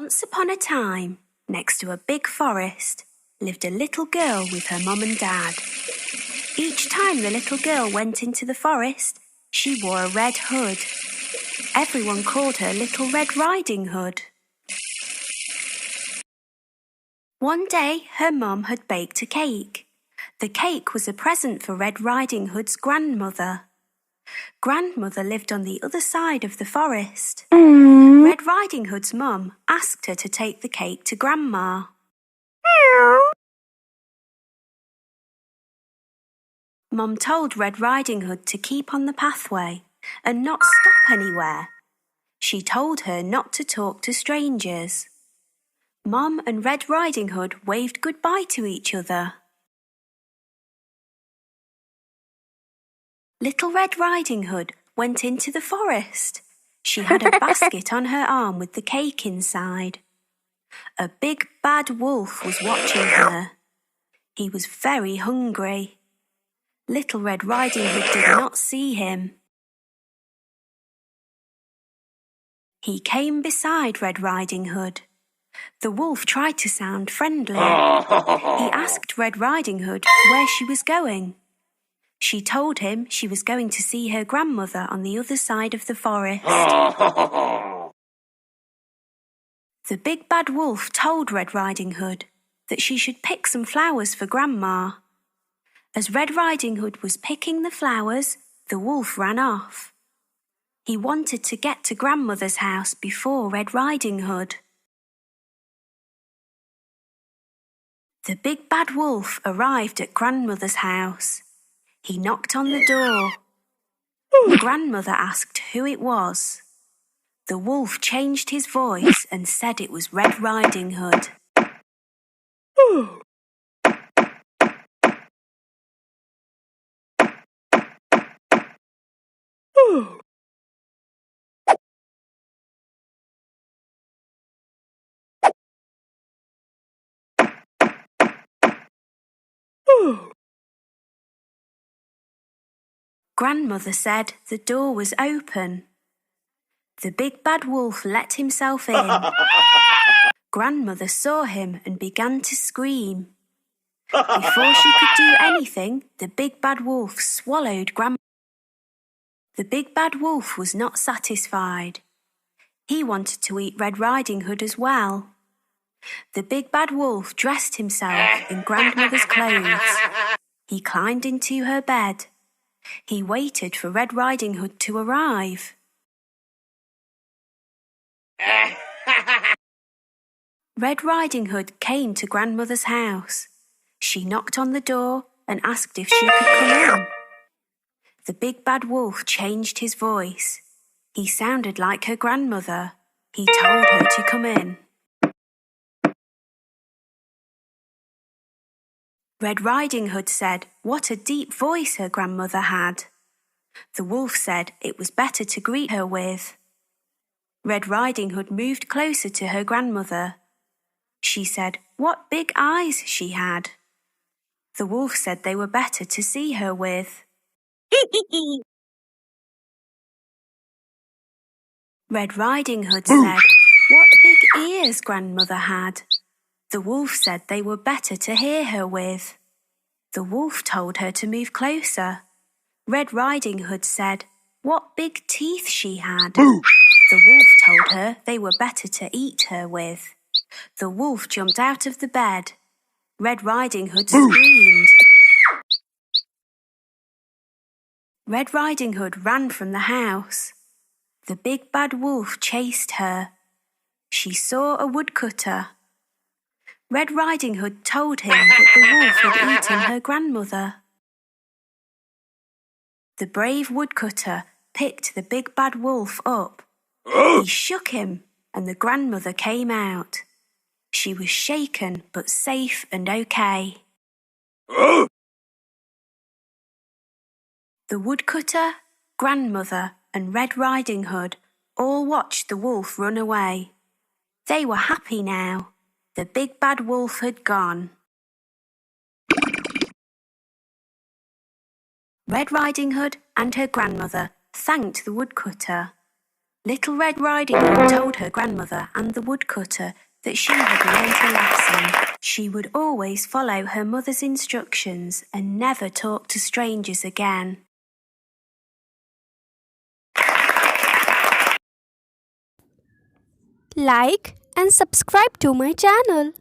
Once upon a time, next to a big forest, lived a little girl with her mum and dad. Each time the little girl went into the forest, she wore a red hood. Everyone called her Little Red Riding Hood. One day, her mum had baked a cake. The cake was a present for Red Riding Hood's grandmother. Grandmother lived on the other side of the forest. Red Riding Hood's mum asked her to take the cake to Grandma. Mum told Red Riding Hood to keep on the pathway and not stop anywhere. She told her not to talk to strangers. Mum and Red Riding Hood waved goodbye to each other. Little Red Riding Hood went into the forest. She had a basket on her arm with the cake inside. A big bad wolf was watching her. He was very hungry. Little Red Riding Hood did not see him. He came beside Red Riding Hood. The wolf tried to sound friendly. He asked Red Riding Hood where she was going. She told him she was going to see her grandmother on the other side of the forest. The big bad wolf told Red Riding Hood that she should pick some flowers for Grandma. As Red Riding Hood was picking the flowers, the wolf ran off. He wanted to get to Grandmother's house before Red Riding Hood. The big bad wolf arrived at Grandmother's house. He knocked on the door. Grandmother asked who it was. The wolf changed his voice and said it was Red Riding Hood. Grandmother said the door was open. The big bad wolf let himself in. Grandmother saw him and began to scream. Before she could do anything, the big bad wolf swallowed Grandmother. The big bad wolf was not satisfied. He wanted to eat Red Riding Hood as well. The big bad wolf dressed himself in Grandmother's clothes. He climbed into her bed. He waited for Red Riding Hood to arrive. Red Riding Hood came to Grandmother's house. She knocked on the door and asked if she could come in. The big bad wolf changed his voice. He sounded like her grandmother. He told her to come in. Red Riding Hood said what a deep voice her grandmother had. The wolf said it was better to greet her with. Red Riding Hood moved closer to her grandmother. She said what big eyes she had. The wolf said they were better to see her with. Red Riding Hood said what big ears Grandmother had. The wolf said they were better to hear her with. The wolf told her to move closer. Red Riding Hood said what big teeth she had. The wolf told her they were better to eat her with. The wolf jumped out of the bed. Red Riding Hood screamed. Red Riding Hood ran from the house. The big bad wolf chased her. She saw a woodcutter. Red Riding Hood told him that the wolf had eaten her grandmother. The brave woodcutter picked the big bad wolf up. He shook him, and the grandmother came out. She was shaken but safe and okay. The woodcutter, grandmother, and Red Riding Hood all watched the wolf run away. They were happy now. The big bad wolf had gone. Red Riding Hood and her grandmother thanked the woodcutter. Little Red Riding Hood told her grandmother and the woodcutter that she had learnt a lesson. She would always follow her mother's instructions and never talk to strangers again. Like and subscribe to my channel.